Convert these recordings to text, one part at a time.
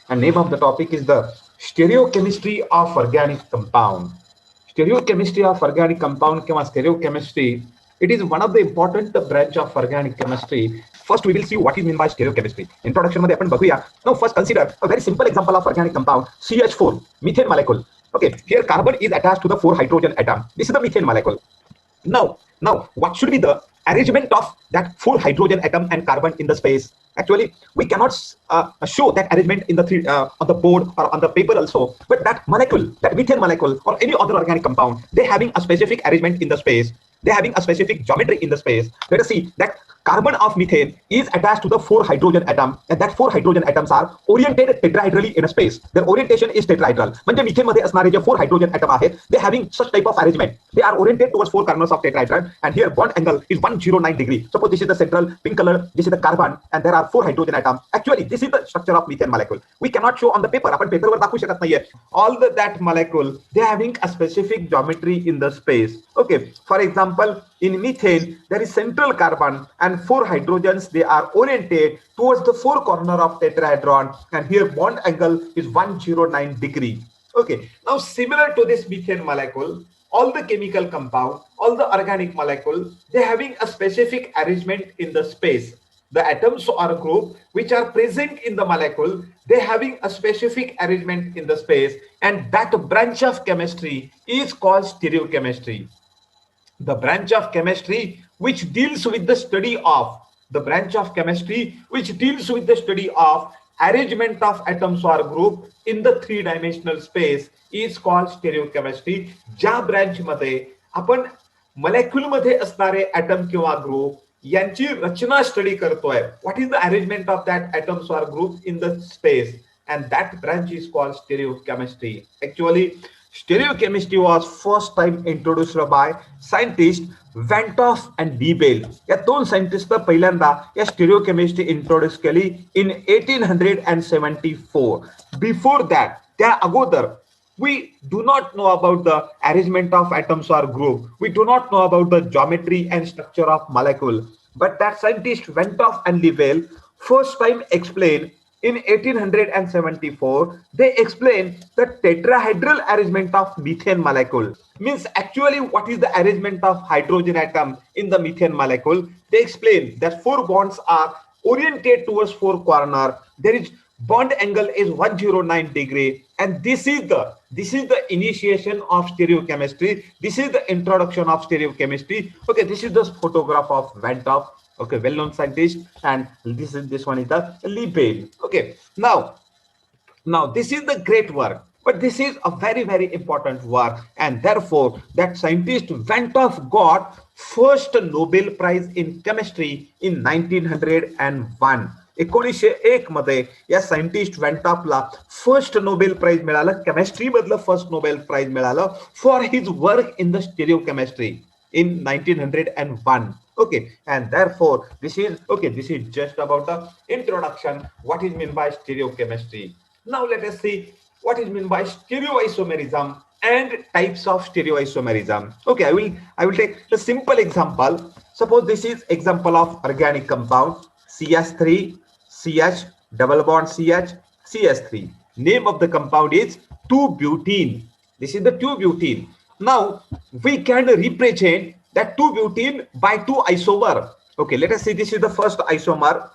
and name of the topic is the stereochemistry of organic compound. Stereochemistry of organic compound किंवा stereochemistry, it is one of the important branch of organic chemistry. First we will see what is meant by stereochemistry. Introduction मध्ये आपण बघूया. Now first consider a very simple example of organic compound, CH4, methane molecule. Okay, here carbon is attached to the 4 hydrogen atom. This is the methane molecule. Now, what should be the arrangement of that 4 hydrogen atom and carbon in the space? Actually, we cannot show that arrangement in the on the board or on the paper also. But that molecule, that methane molecule, or any other organic compound, they having a specific arrangement in the space. They having a specific geometry in the space. Let us see that carbon of methane is attached to the 4 hydrogen atom, and that 4 hydrogen atoms are oriented tetrahedrally in a space. Their orientation is tetrahedral. म्हणजे methane मध्ये असणारे जे 4 hydrogen atom आहेत, they having such type of arrangement. They are oriented towards 4 corners of tetrahedron, and here bond angle is 109 degree. Suppose this is the central pink color, this is the carbon, and there are 4 hydrogen atoms. Actually, this is the structure of methane molecule. We cannot show on the paper. आपण पेपरवर दाखवू शकत नाहीये. All that molecule, they having a specific geometry in the space. Okay, for example, in methane, there is central carbon and 4 hydrogens. They are oriented towards the 4 corner of tetrahedron, and here bond angle is 109 degree. Okay, now similar to this methane molecule, all the chemical compound, all the organic molecule, they having a specific arrangement in the space. The atoms or group which are present in the molecule, they having a specific arrangement in the space, and that branch of chemistry is called stereochemistry. The branch of chemistry which deals with the study of arrangement of atoms or group in the 3-dimensional space is called stereochemistry. ज्या branch मध्ये आपण molecule मध्ये असणारे atom किंवा group यांची रचना study करतोय. What is the arrangement of that atoms और group in the space, and that branch is called stereochemistry. Actually, stereochemistry was first time introduced by scientists Van 't Hoff and Liebel. या दोन scientist पहिल्यांदा या स्टेरिओकेमिस्ट्री introduce केली in 1874. Before that, त्या अगोदर we do not know about the arrangement of atoms or group. We do not know about the geometry and structure of molecule. But that scientist Van 't Hoff and Liebel first time explained in 1874. They explained the tetrahedral arrangement of methane molecule. Means actually what is the arrangement of hydrogen atom in the methane molecule. They explain that 4 bonds are oriented towards 4 corner. There is bond angle is 109 degree, and this is the initiation of stereochemistry. This is the introduction of stereochemistry. Okay, this is the photograph of Van 't Hoff. Okay, well-known scientist, and this one is the Liebel. Okay, now this is the great work, but this is a very, very important work, and therefore that scientist Van 't Hoff got first Nobel Prize in chemistry in 1901. 1901 मध्ये या scientist van 't Hoffला first Nobel prize मिळालं. Chemistry मधलं first Nobel prize मिळालं for his work in the stereochemistry in 1901. Okay, and therefore this is just about the introduction, what is meant by stereochemistry. Now let us see what is meant by stereoisomerism and types of stereoisomerism. Okay, I will take a simple example. Suppose this is example of organic compound CH3 CH double bond CH CH3. Name of the compound is 2-butene. This is the 2-butene. Now we can represent that 2-butene by 2 isomer. Okay, let us see. This is the first isomer.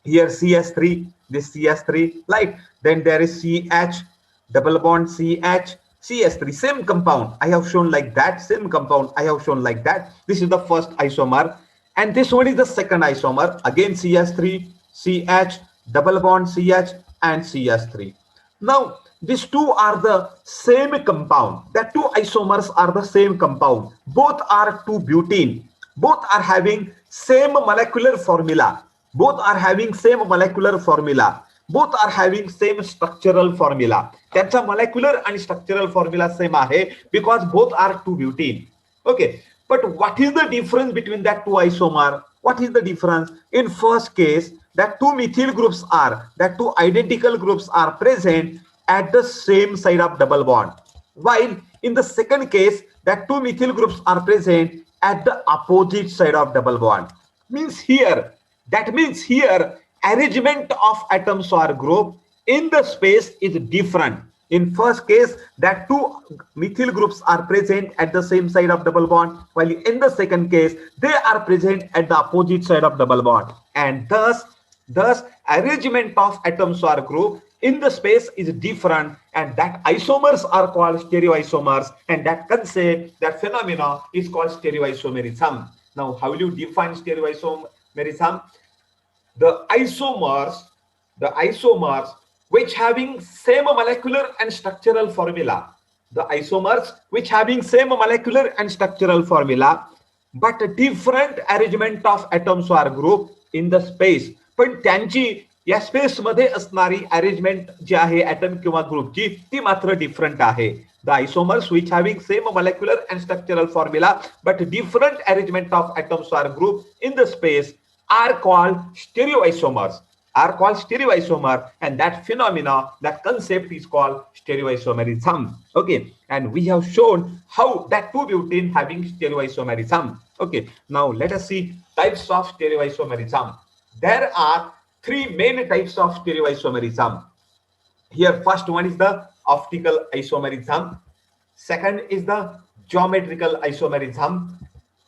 Here CH3, this CH3, right? Then there is CH double bond CH CH3. Same compound I have shown like that. Same compound I have shown like that. This is the first isomer, and this one is the second isomer. Again CH3 CH double bond CH and CH3. Now these two are the same compound. The 2 isomers are the same compound. Both are 2-butene. Both are having same molecular formula. Both are having same molecular formula. Both are having same structural formula. त्यांचा molecular and structural formula same आहे because both are 2-butene. Okay, but what is the difference between that 2 isomer? What is the difference? In first case, that 2 methyl groups that 2 identical groups are present at the same side of double bond, while in the second case that 2 methyl groups are present at the opposite side of double bond. Means here arrangement of atoms or group in the space is different. In first case, that two methyl groups are present at the same side of double bond, while in the second case, they are present at the opposite side of double bond. And thus arrangement of atoms or group in the space is different, and that isomers are called stereoisomers, and that concept, that phenomena is called stereoisomerism. Now, how will you define stereoisomerism? the isomers the isomers which having same molecular and structural formula, the isomers which having same molecular and structural formula but different arrangement of atoms or group in the space, पण त्यांची या space मध्ये असणारी arrangement जी आहे atom किंवा ग्रुपची ती मात्र different आहे. The आयसोमर्स which having same molecular and structural formula but different arrangement of atoms or group in the space are called stereoisomers, and that phenomena, that concept is called stereoisomerism. Okay, and we have shown how that two butane having stereoisomerism. Okay, now let us see types of stereoisomerism. There are three main types of stereoisomerism. Here, first one is the optical isomerism, second is the geometrical isomerism,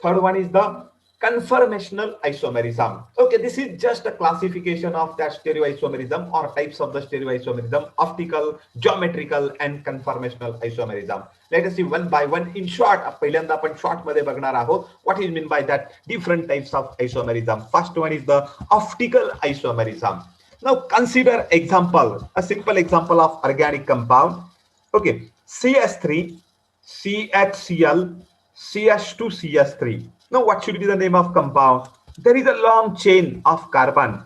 third one is the conformational isomerism. Okay, this is just a classification of that stereoisomerism or types of the stereoisomerism: optical, geometrical, and conformational isomerism. Let us see one by one. In short, पहिल्यांदा आपण short मध्ये बघणार आहोत what is meant by that different types of isomerism. First one is the optical isomerism. Now consider example, a simple example of organic compound. Okay, CS3, CHCl, CH2, CS3. Now, what should be the name of compound? There is a long chain of carbon.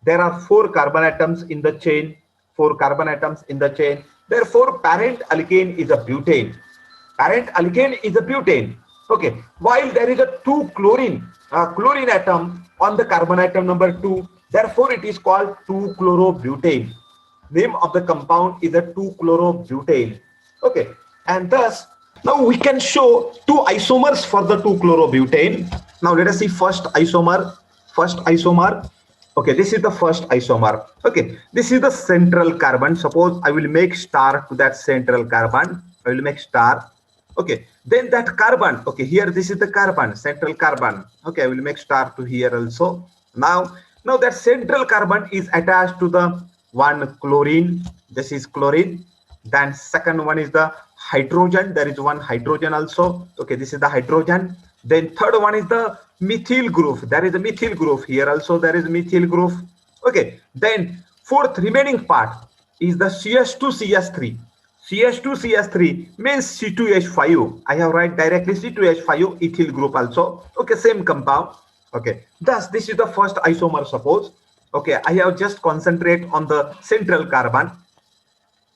There are 4 carbon atoms in the chain. 4 carbon atoms in the chain. Therefore, parent alkane is a butane. Parent alkane is a butane. Okay. While there is a 2 chlorine atom on the carbon atom number 2, therefore it is called 2-chlorobutane. Name of the compound is a 2-chlorobutane. Okay. And thus, now we can show 2 isomers for the 2-chlorobutane. Now let us see first isomer. Okay, this is the first isomer. Okay, this is the central carbon. Suppose I will make star to that central carbon. I will make star. Okay, then that carbon. Okay, here this is the carbon, central carbon. Okay, I will make star to here also. Now that central carbon is attached to the one chlorine. This is chlorine. Then second one is the hydrogen. There is one hydrogen also. Okay, this is the hydrogen. Then third one is the methyl group. There is a methyl group. Here also there is methyl group. Okay, then fourth remaining part is the CH2CH3. CH2CH3 means C2H5. I have write directly C2H5 ethyl group also. Okay, same compound. Okay, thus this is the first isomer. Suppose, okay, I have just concentrate on the central carbon.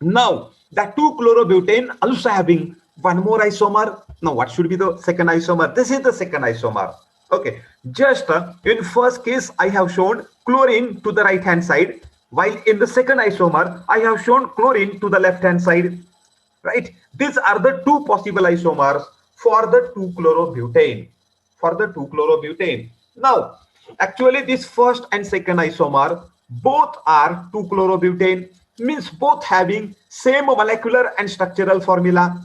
Now that 2-chlorobutane also having one more isomer. Now what should be the second isomer? This is the second isomer. Okay, just in first case I have shown chlorine to the right hand side, while in the second isomer I have shown chlorine to the left hand side. Right, these are the 2 possible isomers for the 2-chlorobutane. Now actually this first and second isomer both are 2-chlorobutane, means both having same molecular and structural formula.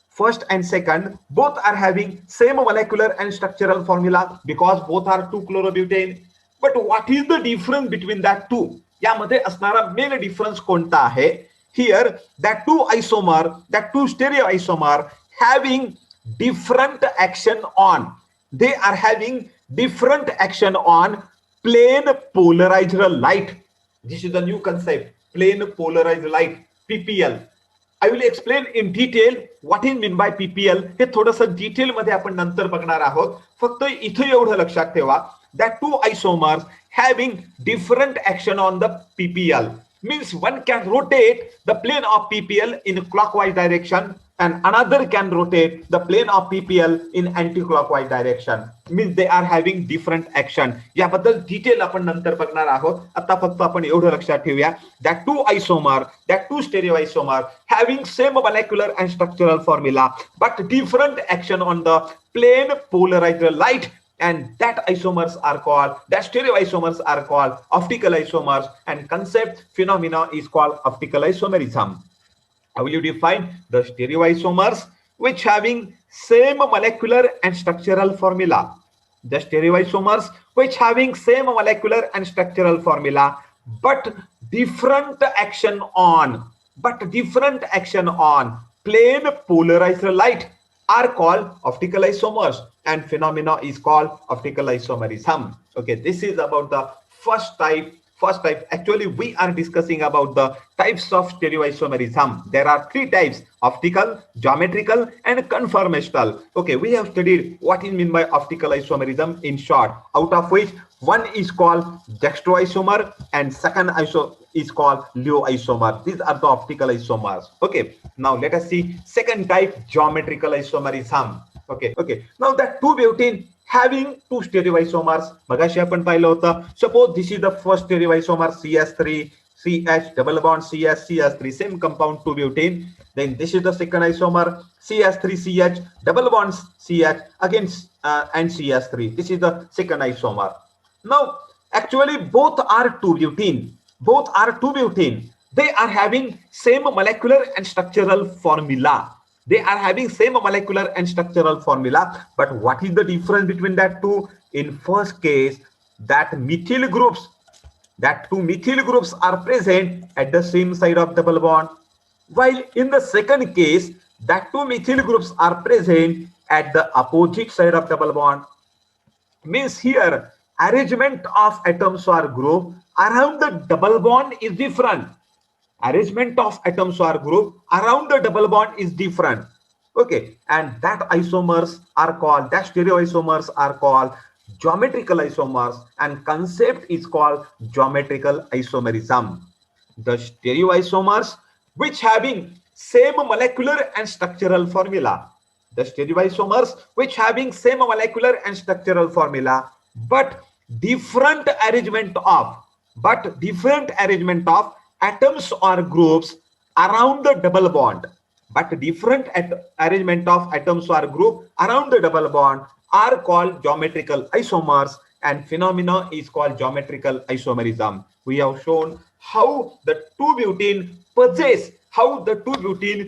First and second both are having same molecular and structural formula because both are 2-chlorobutane. But what is the difference between that two? यामध्ये असणारा main difference कोणता आहे? Here that 2 isomer, that 2 stereoisomer having different action on. They are having different action on plane polarized light. This is the new concept. Plane polarized light, PPL. I will explain in detail what is mean by PPL. हे थोडंसं detail मध्ये आपण नंतर बघणार आहोत. फक्त इथे एवढं लक्षात ठेवा that 2 isomers having different action on the PPL means one can rotate the plane of PPL in clockwise direction and another can rotate the plane of PPL in anti-clockwise direction. Means they are having different action. याबद्दल detail आपण नंतर बघणार आहोत. आता फक्त आपण एवढं लक्षात ठेवूया that 2 isomer, that 2 stereoisomer having same molecular and structural formula but different action on the plane polarized light and that stereoisomers are called optical isomers, and concept phenomena is called optical isomerism. How will you define the stereoisomers? Which having same molecular and structural formula. The stereoisomers which having same molecular and structural formula, but different action on plane polarized light are called optical isomers, and phenomena is called optical isomerism. Okay, this is about the first type. Actually, we are discussing about the types of stereoisomerism. There are three types: optical, geometrical, and conformational. Okay, we have studied what is meant by optical isomerism in short, out of which one is called dextroisomer and second is called leo-isomer. These are the optical isomers. Okay, now let us see second type, geometrical isomerism. Okay. Now that 2-butene having two stereoisomers, मगाशी आपण पाहिलं होतं. Suppose this is the first stereoisomer CS3 CH double bond CH3, same compound 2-butene. Then this is the second isomer CS3CH double bond CH again and CS3. This is the second isomer. Now actually both are 2-butene. They are having same molecular and structural formula. But what is the difference between that two? In first case, that two methyl groups are present at the same side of double bond, while in the second case, that two methyl groups are present at the opposite side of double bond. Means here arrangement of atoms or group around the double bond is different. Arrangement of atoms or group around the double bond is different. Okay, and that stereoisomers are called geometrical isomers, and concept is called geometrical isomerism. The stereoisomers which having same molecular and structural formula. But different arrangement of atoms or groups around the double bond. Are called geometrical isomers, and phenomena is called geometrical isomerism. We have shown how the 2-butene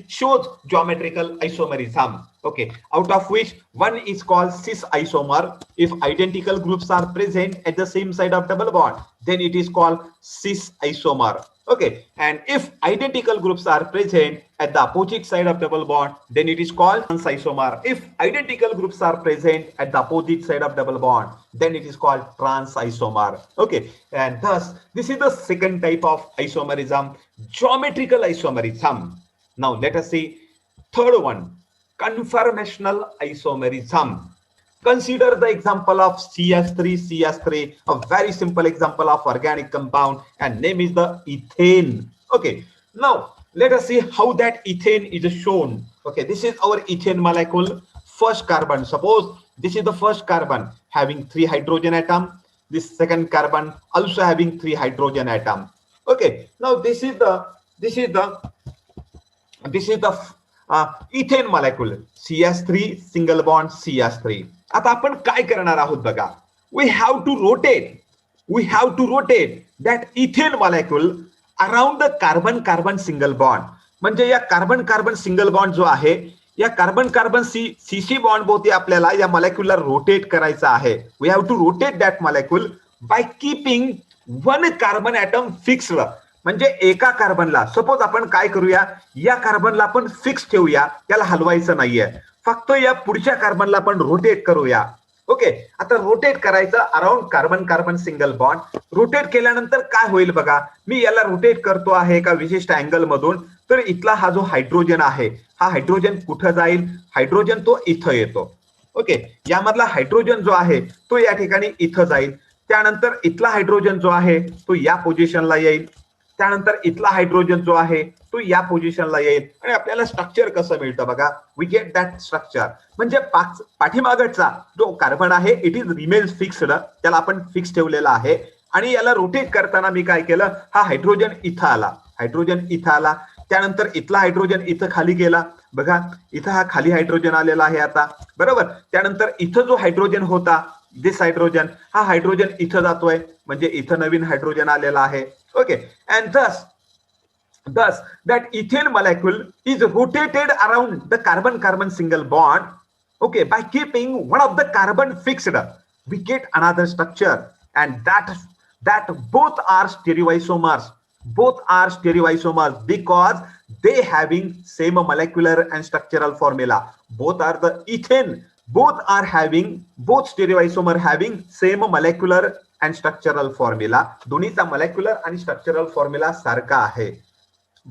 shows geometrical isomerism. Okay, out of which one is called cis isomer. If identical groups are present at the same side of double bond, then it is called cis isomer. Okay, and if identical groups are present at the opposite side of double bond, then it is called trans isomer. If identical groups are present at the opposite side of double bond, then it is called trans isomer. Okay, and thus this is the second type of isomerism, geometrical isomerism. Now let us see third one, conformational isomerism. Consider the example of CH3, a very simple example of organic compound, and name is the ethane. Okay, now let us see how that ethane is shown. Okay, this is our ethane molecule, first carbon. Suppose this is the first carbon having 3 hydrogen atom. This second carbon also having 3 hydrogen atom. Okay, now this is the ethane molecule, CH3 single bond CH3. आता आपण काय करणार आहोत बघा, we have to rotate that ethane molecule around the carbon single bond. म्हणजे या carbon single bond जो आहे, या कार्बन CC बॉन्ड भोवती आपल्याला या मॉलिक्यूलला रोटेट करायचा आहे. We have to rotate that molecule by keeping one carbon atom fixed. म्हणजे एका कार्बनला, सपोज आपण काय करूया, या कार्बनला आपण फिक्स ठेवूया, त्याला हलवायचं नाहीये, फक्त या पुढच्या कार्बनला आपण रोटेट करूया. ओके, आता रोटेट करायचं around carbon single bond. Rotate केल्यानंतर काय होईल बघा, मी याला रोटेट करतो आहे एका विशिष्ट अँगल मधून, तर इथला हा जो हायड्रोजन आहे, हा हायड्रोजन कुठे जाईल, हायड्रोजन तो इथं येतो. ओके, यामधला हायड्रोजन जो आहे तो या ठिकाणी इथं जाईल. त्यानंतर इथला हायड्रोजन जो आहे तो या पोझिशनला येईल. त्यानंतर इथला हायड्रोजन जो आहे तो या पोझिशनला येईल. आणि आपल्याला स्ट्रक्चर कसं मिळतं बघा, वी गेट दॅट स्ट्रक्चर. म्हणजे पाठीमागचा जो कार्बन आहे इट इज रिमेन्स फिक्स्ड, त्याला आपण फिक्स ठेवलेला आहे. आणि याला रोटेट करताना मी काय केलं, हा हायड्रोजन इथं आला, त्यानंतर इथला हायड्रोजन इथं खाली गेला. बघा इथं हा खाली हायड्रोजन आलेला आहे आता, बरोबर. त्यानंतर इथं जो हायड्रोजन होता दिस हायड्रोजन, हा हायड्रोजन इथं जातोय म्हणजे इथं नवीन हायड्रोजन आलेला आहे. Okay, and thus that ethane molecule is rotated around the carbon-carbon single bond, okay, by keeping one of the carbon fixed. We get another structure, and that both are stereoisomers. Both are stereoisomers because they having same molecular and structural formula. Both are the ethane. Both stereoisomer having same molecular and structural formula. दोन्हीचा molecular आणि structural formula सारखा आहे.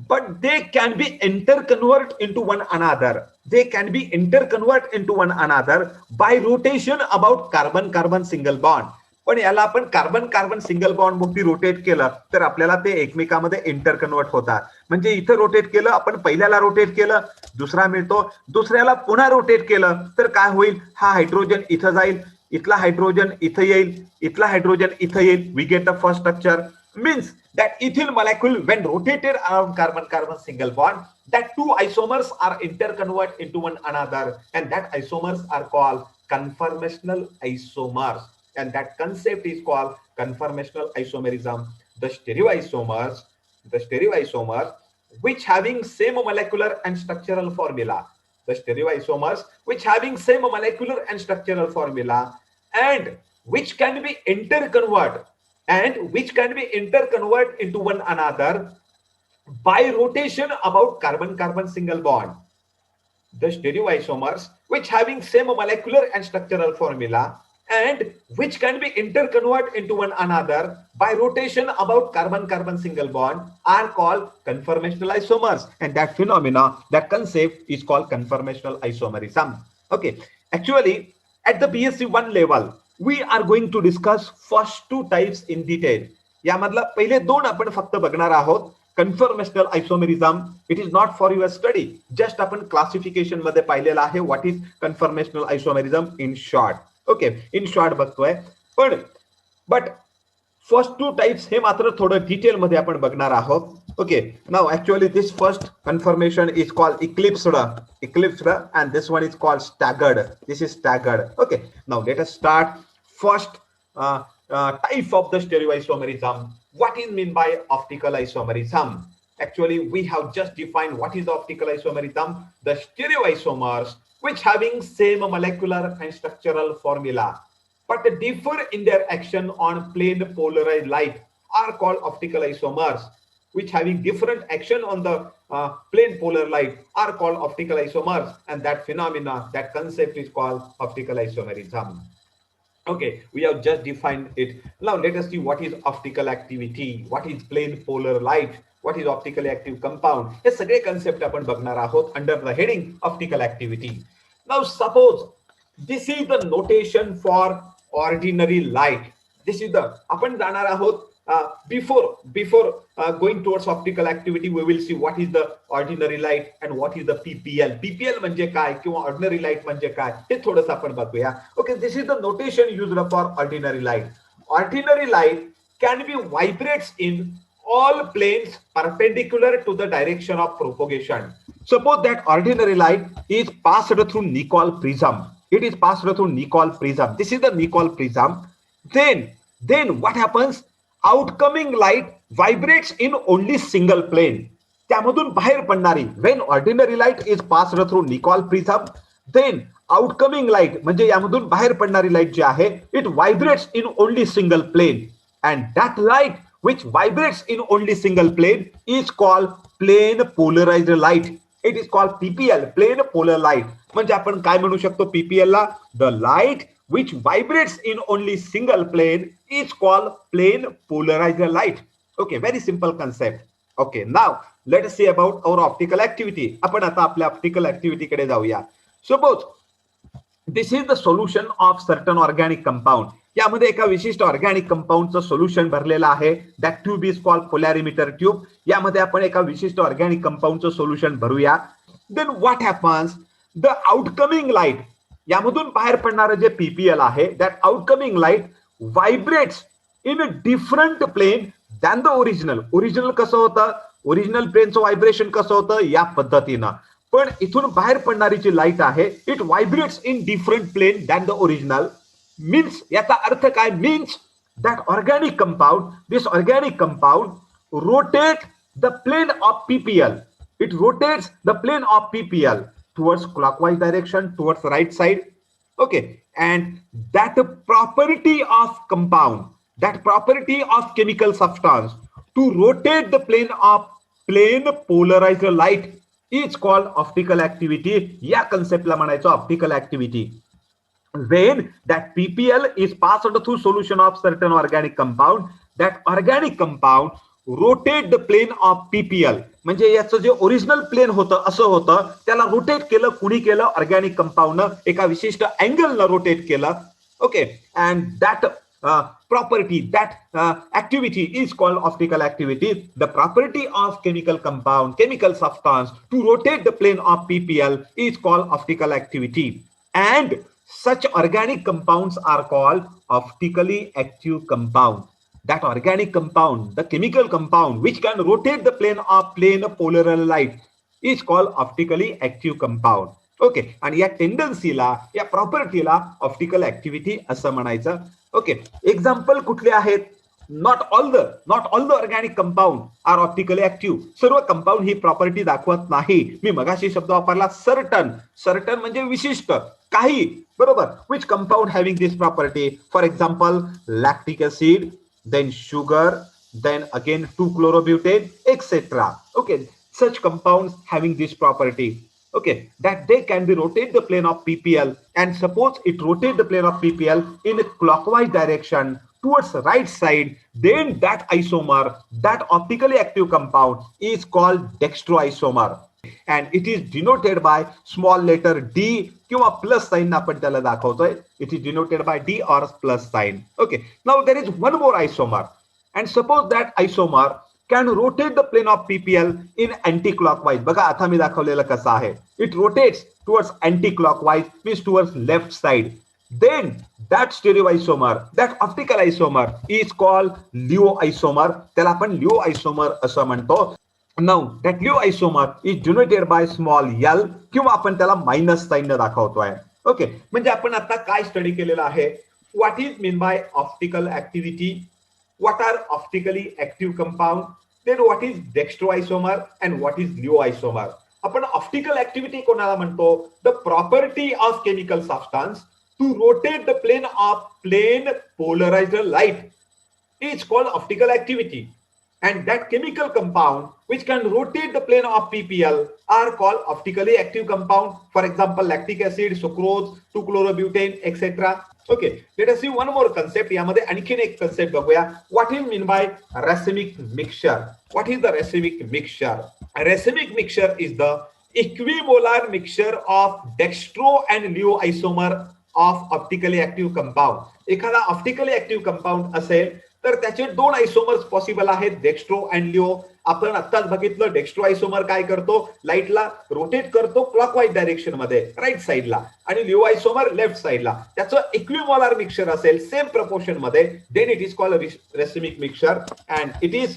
But they can be interconvert into one another. They can be interconvert into one another by rotation about carbon-carbon single bond. पण याला आपण carbon carbon single bond भोवती rotate केलं तर आपल्याला ते एकमेकांमध्ये इंटरकन्वर्ट होतात. म्हणजे इथं रोटेट केलं आपण, पहिल्याला रोटेट केलं दुसरा मिळतो, दुसऱ्याला पुन्हा रोटेट केलं तर काय होईल, हा हायड्रोजन इथं जाईल, इथला हायड्रोजन इथं येईल, इथला हायड्रोजन इथं येईल. We get the first structure. Means that ethyl molecule when rotated around carbon-carbon single bond, that two isomers are interconvert into one another, and that isomers are called conformational isomers, and that concept is called conformational isomerism. The stereoisomers which having same molecular and structural formula, the stereoisomers which having same molecular and structural formula, and which can be interconvert into one another by rotation about carbon-carbon single bond. The stereoisomers which having same molecular and structural formula and which can be interconvert into one another by rotation about carbon-carbon single bond are called conformational isomers, and that phenomena, that concept is called conformational isomerism. Okay, actually at the B.Sc 1 level we are going to discuss first two types in detail. यामधला पहिले दोन आपण फक्त बघणार आहोत. Conformational isomerism, it is not for your study, just आपण classification मध्ये पाहिलेलं आहे what is conformational isomerism in short. Okay, in short बघतोय पण बट फर्स्ट टू टाइप्स हे मात्र थोडं डिटेल मध्ये आपण बघणार आहोत. Okay, now actually this first conformation is called eclipsed and this one is called staggered. This is staggered. Okay, now let us start first type of the stereoisomerism. What is mean by optical isomerism? Actually we have just defined what is optical isomerism. The stereoisomers which having same molecular and structural formula but differ in their action on plane polarized light are called optical isomers. Which having different action on the plane polar light are called optical isomers, and that phenomena, that concept is called optical isomerism. Okay, we have just defined it. Now let us see what is optical activity, what is plane polar light, what is optically active compound. हे सगळे concept आपण बघणार आहोत under the heading optical activity. Now suppose this is the notation for ordinary light. This is the, आपण जाणार आहोत before going towards optical activity we will see what is the ordinary light and what is the PPL. PPL म्हणजे काय किंवा ordinary light म्हणजे काय हे थोडंसं आपण बघूया. Okay, this is the notation used for ordinary light. Ordinary light can be vibrates in all planes perpendicular to the direction of propagation. Suppose that ordinary light is passed through Nicol prism. It is passed through Nicol prism. This is the Nicol prism. Then what happens? Outcoming light vibrates in only single plane. त्यामधून बाहेर पडणारी, when ordinary light is passed through Nicol prism, then outcoming light म्हणजे यामधून बाहेर पडणारी light जी आहे, it vibrates in only single plane, and that light which vibrates in only single plane is called plane polarized light. It is called PPL, plane polar light. म्हणजे आपण काय म्हणू शकतो PPL La? The light which vibrates in only single plane is called plane polarized light. Okay, very simple concept. Okay, now let us see about our optical activity. आपण आता आपल्या optical activity कडे जाऊया. Suppose this is the solution of certain organic compound. यामध्ये एका विशिष्ट organic कंपाऊंडचं solution भरलेलं आहे. That tube is called polarimeter tube. यामध्ये आपण एका विशिष्ट ऑर्गॅनिक कंपाऊंडचं सोल्युशन भरूया. Then what happens? The outcoming light, यामधून बाहेर पडणारं जे पीपीएल आहे, that outcoming light vibrates in a different plane than the original. Original कसं होतं? ओरिजिनल प्लेनचं व्हायब्रेशन कसं होतं? या पद्धतीनं. पण इथून बाहेर पडणारी जी लाईट आहे, it vibrates in different plane than the original. Means याचा अर्थ काय? Means that organic compound, this organic compound rotate the plane of PPL. It rotates the plane of PPL towards clockwise direction, towards right side. Okay, and that property of compound, that property of chemical substance to rotate the plane polarized light is called optical activity. या conceptला म्हणायचं optical activity. When that PPL is passed through solution of certain organic compound, that organic compound rotate the plane of PPL. म्हणजे याचं जे original plane होतं असं होतं, त्याला rotate केलं. कुणी केलं? ऑर्गॅनिक कंपाऊंडनं एका विशिष्ट अँगलनं रोटेट केलं. Okay, and that property, that activity is called optical activity. The property of chemical compound, chemical substance to rotate the plane of PPL is called optical activity. And such organic compounds are called optically active compound. That organic compound, the chemical compound which can rotate the plane polar light is called optically active compound. Okay, आणि या टेंडन्सीला, या प्रॉपर्टीला optical activity असं म्हणायचं. Okay, example कुठले आहेत? Not all the organic compound are optically active. सर्व compound ही property दाखवत नाही. मी मगाशी शब्द वापरला सर्टन. सर्टन म्हणजे विशिष्ट, काही, बरोबर. Which compound having this property? For example lactic acid, then sugar, then again 2-chlorobutane, etc. Okay, such compounds having this property, okay, that they can be rotate the plane of PPL, and suppose it rotate the plane of PPL in a clockwise direction towards right side, then that isomer, that optically active compound is called dextroisomer, and it is denoted by small letter D किंवा plus sign आपण त्याला दाखवतोय. It is denoted by D or plus sign. Okay, now there is one more isomer, and suppose that isomer can rotate the plane of PPL in anti-clockwise. बघा आता मी दाखवलेलं कसं आहे. It rotates towards anti-clockwise, means towards left side. Then that stereoisomer, that optical isomer is called Leo isomer. त्याला आपण Leo isomer असं म्हणतो. Now that Leo isomer is denoted by small l किंवा आपण त्याला मायनस साइन ने दाखवतोय. Okay, म्हणजे आपण आता काय स्टडी केलेलं आहे? What is mean by optical activity, what are optically active compound, then what is dextroisomer and what is laevo isomer. आपण ऑप्टिकल ऍक्टिव्हिटी कोणाला म्हणतो? The property of chemical substance to rotate the plane polarised light is called optical activity, and that chemical compound which can rotate the plane of PPL are called optically active compound. For example, lactic acid, sucrose, 2-chlorobutane, etc. Okay, let us see one more concept. यामध्ये आणखीन एक concept बघूया. What is mean by racemic mixture? What is the racemic mixture? A racemic mixture is the equimolar mixture of dextro and leo isomer of optically active compound. एखादा optically active compound असेल तर त्याचे दोन isomers possible आहेत, dextro and laevo. आपण आत्ताच बघितलं dextro isomer काय करतो? लाईटला रोटेट करतो क्लॉकवाईज डायरेक्शन मध्ये, राईट साईडला, आणि लिओ आयसोमर लेफ्ट साईडला. त्याचं इक्विमोलार मिक्सचर असेल सेम प्रपोर्शन मध्ये, then it is called racemic mixture, and it is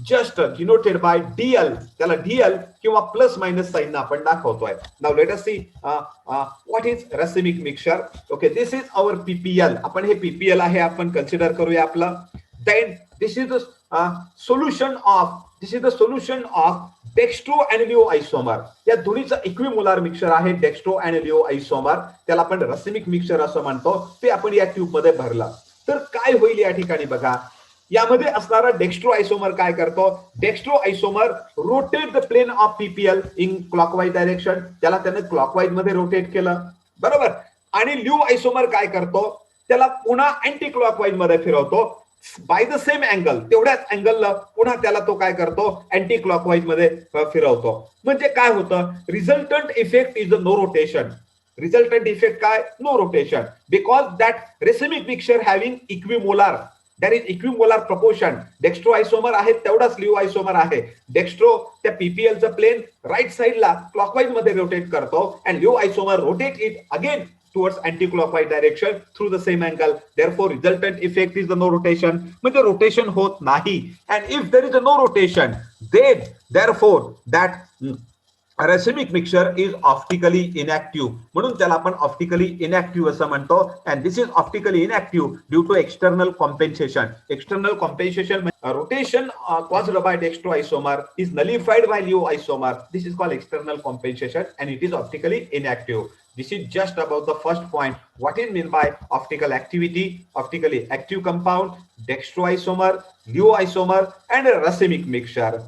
just denoted by DL. त्याला डीएल किंवा प्लस मायनस साइन आपण दाखवतोय. Now let us see what is racemic mixture. Okay, this is our PPL. आपण हे PPL आहे आपण consider करूया आपलं. Then this is the solution of dextro and leo isomer. या दोन्हीचं इक्विमोलार मिक्सचर आहे डेक्स्ट्रो आणि लिओ आयसोमर. त्याला आपण रॅसिमिक मिक्सचर असं म्हणतो. ते आपण या ट्यूब मध्ये भरलं तर काय होईल या ठिकाणी बघा. यामध्ये असणारा डेक्स्ट्रो आयसोमर काय करतो? Dextro isomer rotate the plane of PPL in clockwise direction. त्याला त्याने क्लॉकवाईज मध्ये रोटेट केलं, बरोबर. आणि लिओ आयसोमर काय करतो? त्याला पुन्हा अँटी क्लॉकवाईज मध्ये फिरवतो बाय द सेम अँगल. तेवढ्याच अँगलला पुन्हा त्याला तो काय करतो? अँटी क्लॉकवाईज मध्ये फिरवतो. म्हणजे काय होतं? Resultant effect is no rotation. Resultant effect काय? No rotation. Because that racemic mixture having equimolar, that is equimolar proportion. Dextro isomer आहे तेवढाच लिओ आयसोमर आहे. डेक्स्ट्रो त्या पीपीएलचं प्लेन राईट साईडला क्लॉकवाईज मध्ये रोटेट करतो, and laevo isomer rotate it again towards anti-clockwise direction through the same angle. Therefore, resultant effect is the no rotation. म्हणजे rotation होत नाही. And if there is a no rotation, then therefore that Racemic mixture is optically inactive, म्हणून त्याला आपण optically inactive असं म्हणतो. And this is optically inactive due to external compensation. External compensation rotation caused by dextroisomer is nullified by leo isomer. This is called external compensation and it is optically inactive. This is just about the first point. What is meant by optical activity? Optically active compound, dextroisomer, leo isomer, and a racemic mixture.